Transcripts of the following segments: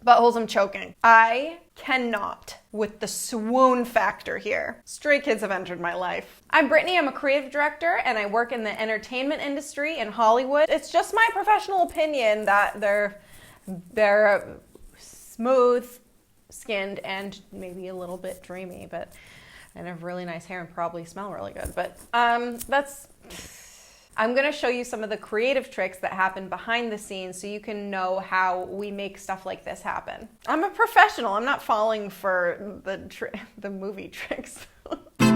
Buttholes, I'm choking. I cannot with the swoon factor here. Stray kids have entered my life. I'm Brittany, I'm a creative director, and I work in the entertainment industry in Hollywood. It's just my professional opinion that they're smooth skinned and maybe a little bit dreamy, but and have really nice hair and probably smell really good. But I'm gonna show you some of the creative tricks that happen behind the scenes so you can know how we make stuff like this happen. I'm a professional, I'm not falling for the movie tricks. Come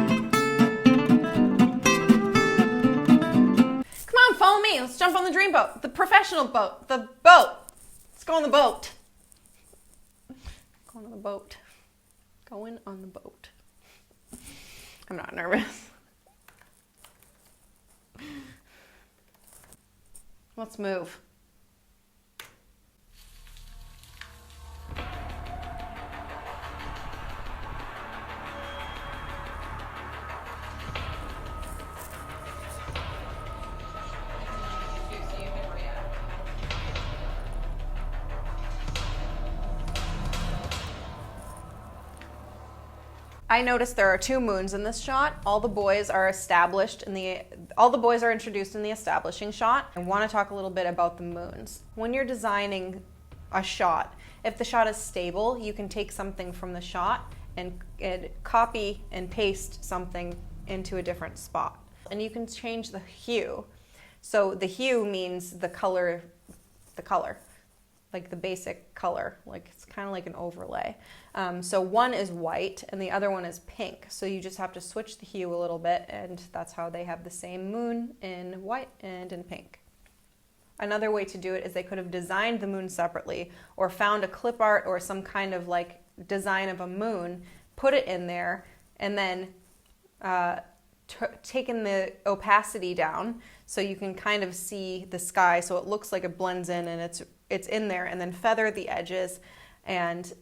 on, follow me, let's jump on the dream boat, the professional boat, the boat. Let's go on the boat. Going on the boat. Going on the boat. I'm not nervous. Let's move. I noticed there are two moons in this shot. All the boys are introduced in the establishing shot. I want to talk a little bit about the moons. When you're designing a shot, if the shot is stable, you can take something from the shot and copy and paste something into a different spot. And you can change the hue. So the hue means the color, like the basic color, like it's kind of like an overlay. So one is white and the other one is pink. So you just have to switch the hue a little bit, and that's how they have the same moon in white and in pink. Another way to do it is they could have designed the moon separately or found a clip art or some kind of like design of a moon, put it in there, and then taken the opacity down so you can kind of see the sky so it looks like it blends in and it's in there, and then feather the edges and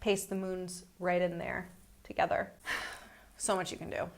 paste the moons right in there together. So much you can do.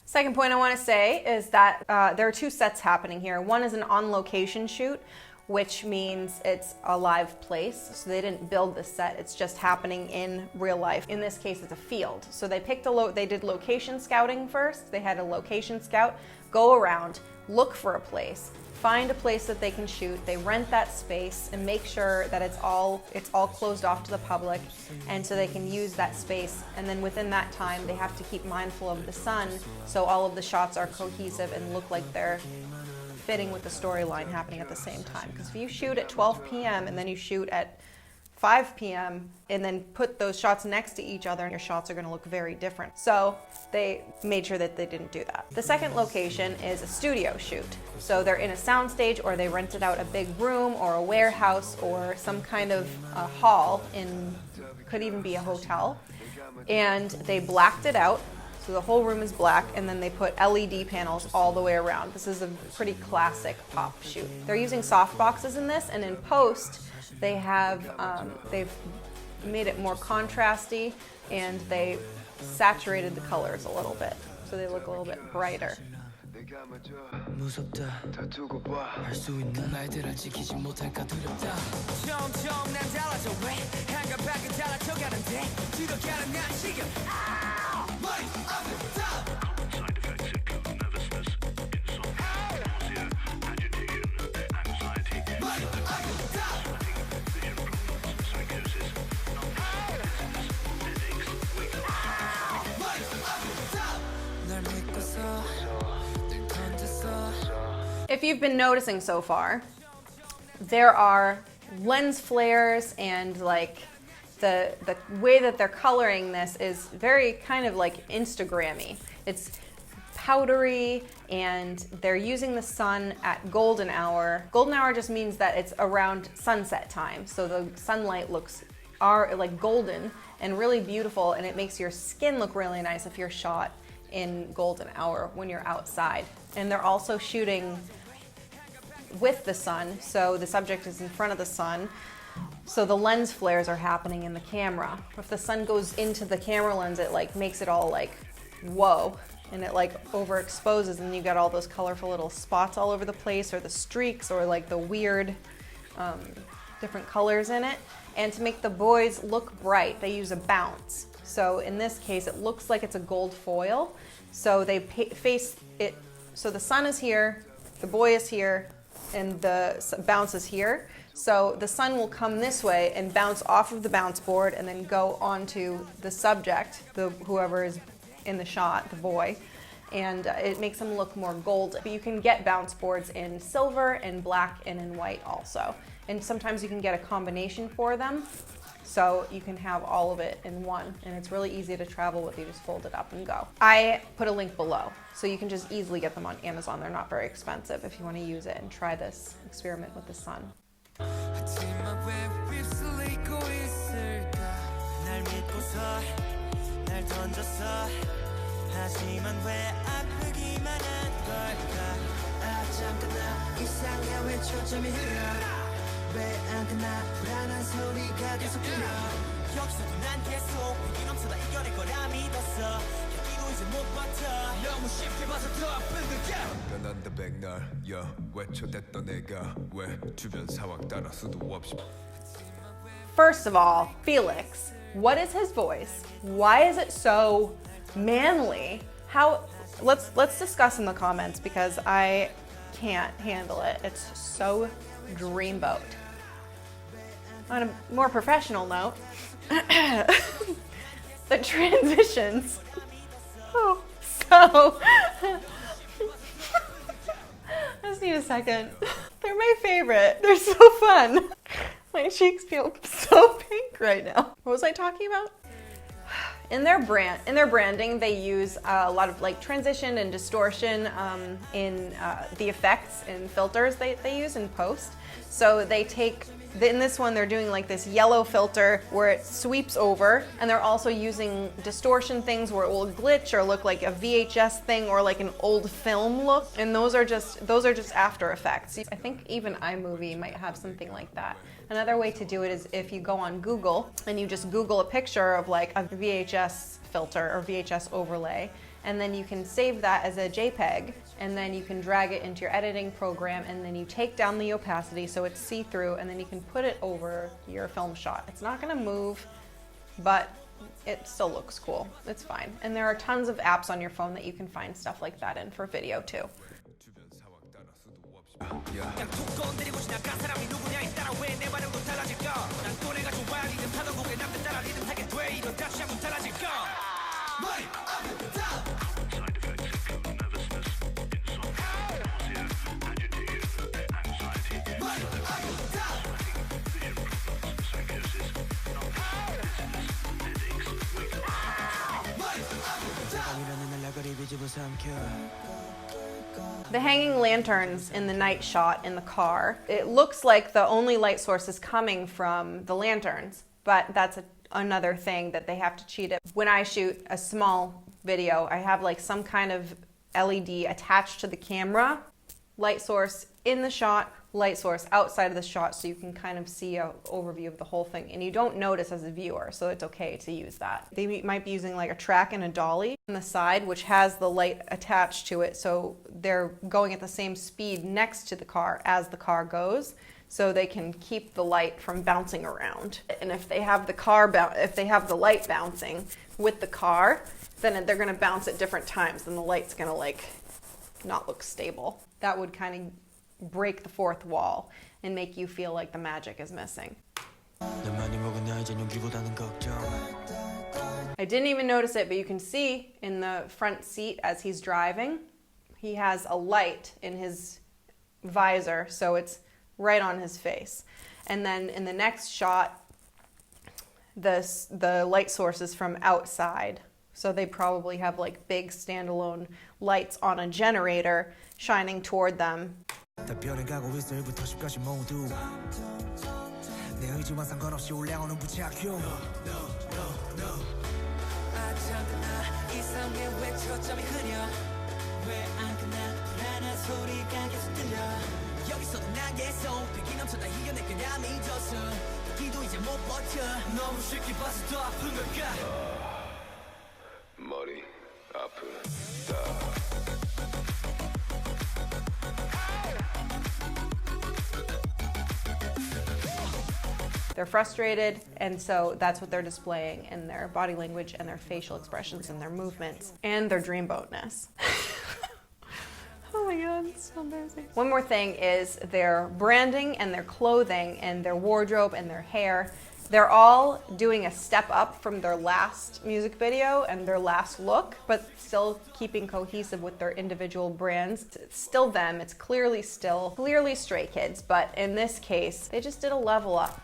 Second point I want to say is that there are two sets happening here. One is an on-location shoot, which means it's a live place. So they didn't build the set, it's just happening in real life. In this case, it's a field. So they picked they did location scouting first. They had a location scout go around, look for a place, find a place that they can shoot. They rent that space and make sure that it's all closed off to the public, and so they can use that space. And then within that time, they have to keep mindful of the sun, so all of the shots are cohesive and look like they're fitting with the storyline happening at the same time. Because if you shoot at 12 p.m. and then you shoot at 5 p.m. and then put those shots next to each other, and your shots are going to look very different. So they made sure that they didn't do that. The second location is a studio shoot. So they're in a soundstage, or they rented out a big room or a warehouse or some kind of hall, could even be a hotel, and they blacked it out. So the whole room is black, and then they put LED panels all the way around. This is a pretty classic pop shoot. They're using soft boxes in this, and in post, they've made it more contrasty, and they saturated the colors a little bit, so they look a little bit brighter. If you've been noticing so far, there are lens flares, and like the way that they're coloring this is very kind of like Instagrammy. It's powdery, and they're using the sun at golden hour. Golden hour just means that it's around sunset time, so the sunlight looks like golden and really beautiful, and it makes your skin look really nice if you're shot in golden hour when you're outside. And they're also shooting with the sun, so the subject is in front of the sun, so the lens flares are happening in the camera. If the sun goes into the camera lens, it like makes it all like whoa, and it like overexposes, and you got all those colorful little spots all over the place, or the streaks, or like the weird different colors in it. And to make the boys look bright, they use a bounce. So in this case, it looks like it's a gold foil. So they face it, so the sun is here, the boy is here, and the bounce is here. So the sun will come this way and bounce off of the bounce board and then go onto the subject, whoever is in the shot, the boy, and it makes them look more golden. But you can get bounce boards in silver and black and in white also. And sometimes you can get a combination for them, so you can have all of it in one, and it's really easy to travel with. You just fold it up and go. I put a link below, so you can just easily get them on Amazon. They're not very expensive if you want to use it and try this experiment with the sun. First of all, Felix, what is his voice? Why is it so manly? Let's discuss in the comments, because I can't handle it. It's so dreamboat. On a more professional note, the transitions. Oh, so I just need a second. They're my favorite. They're so fun. My cheeks feel so pink right now. What was I talking about? In their branding, they use a lot of like transition and distortion in the effects and filters they use in post. So they take, in this one, they're doing like this yellow filter where it sweeps over, and they're also using distortion things where it will glitch or look like a VHS thing or like an old film look. And those are just After Effects. I think even iMovie might have something like that. Another way to do it is if you go on Google and you just Google a picture of like a VHS filter or VHS overlay, and then you can save that as a JPEG, and then you can drag it into your editing program, and then you take down the opacity so it's see-through, and then you can put it over your film shot. It's not gonna move, but it still looks cool. It's fine. And there are tons of apps on your phone that you can find stuff like that in for video too. The hanging lanterns in the night shot in the car, it looks like the only light source is coming from the lanterns, but that's another thing that they have to cheat at. When I shoot a small video, I have like some kind of LED attached to the camera, light source in the shot, light source outside of the shot, so you can kind of see an overview of the whole thing, and you don't notice as a viewer, so it's okay to use that. They might be using like a track and a dolly on the side, which has the light attached to it, so they're going at the same speed next to the car as the car goes, so they can keep the light from bouncing around. And if they have the light bouncing with the car, then they're gonna bounce at different times, and the light's gonna like not look stable. That would kind of break the fourth wall and make you feel like the magic is missing. I didn't even notice it, but you can see in the front seat as he's driving, he has a light in his visor, so it's right on his face. And then in the next shot, the light source is from outside. So they probably have like big standalone lights on a generator shining toward them. They're frustrated, and so that's what they're displaying in their body language and their facial expressions and their movements and their dreamboatness. Oh my god, it's so embarrassing. One more thing is their branding and their clothing and their wardrobe and their hair. They're all doing a step up from their last music video and their last look, but still keeping cohesive with their individual brands. It's still them, it's clearly Stray Kids, but in this case, they just did a level up.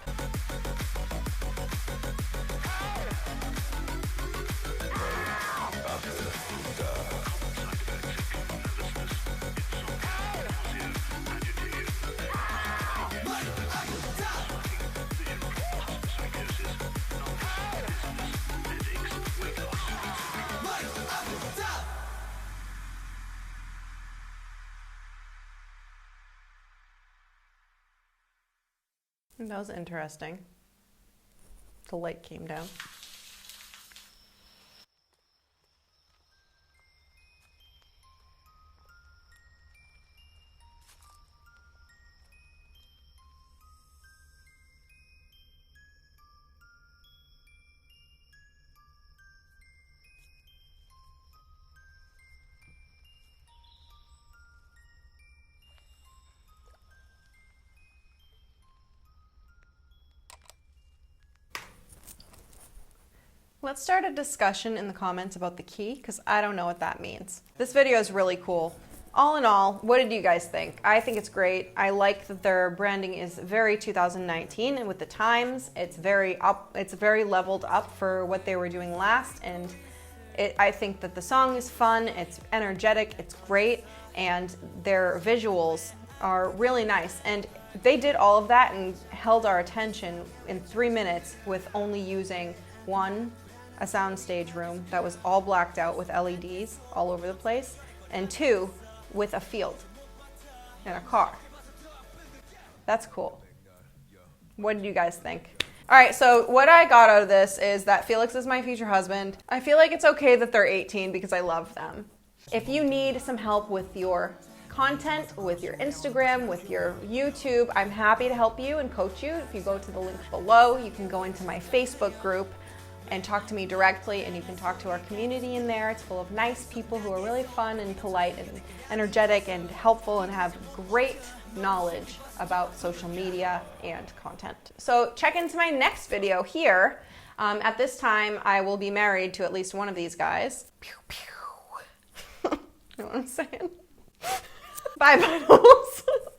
That was interesting. The light came down. Let's start a discussion in the comments about the key, because I don't know what that means. This video is really cool. All in all, what did you guys think? I think it's great. I like that their branding is very 2019 and with the times. It's very leveled up for what they were doing last, and I think that the song is fun, it's energetic, it's great, and their visuals are really nice. And they did all of that and held our attention in 3 minutes with only using a soundstage room that was all blacked out with LEDs all over the place, and 2, with a field and a car. That's cool. What did you guys think? All right, so what I got out of this is that Felix is my future husband. I feel like it's okay that they're 18 because I love them. If you need some help with your content, with your Instagram, with your YouTube, I'm happy to help you and coach you. If you go to the link below, you can go into my Facebook group and talk to me directly, and you can talk to our community in there. It's full of nice people who are really fun and polite and energetic and helpful and have great knowledge about social media and content. So check into my next video here. At this time, I will be married to at least one of these guys. Pew, pew. You know what I'm saying? Bye, Buttholes.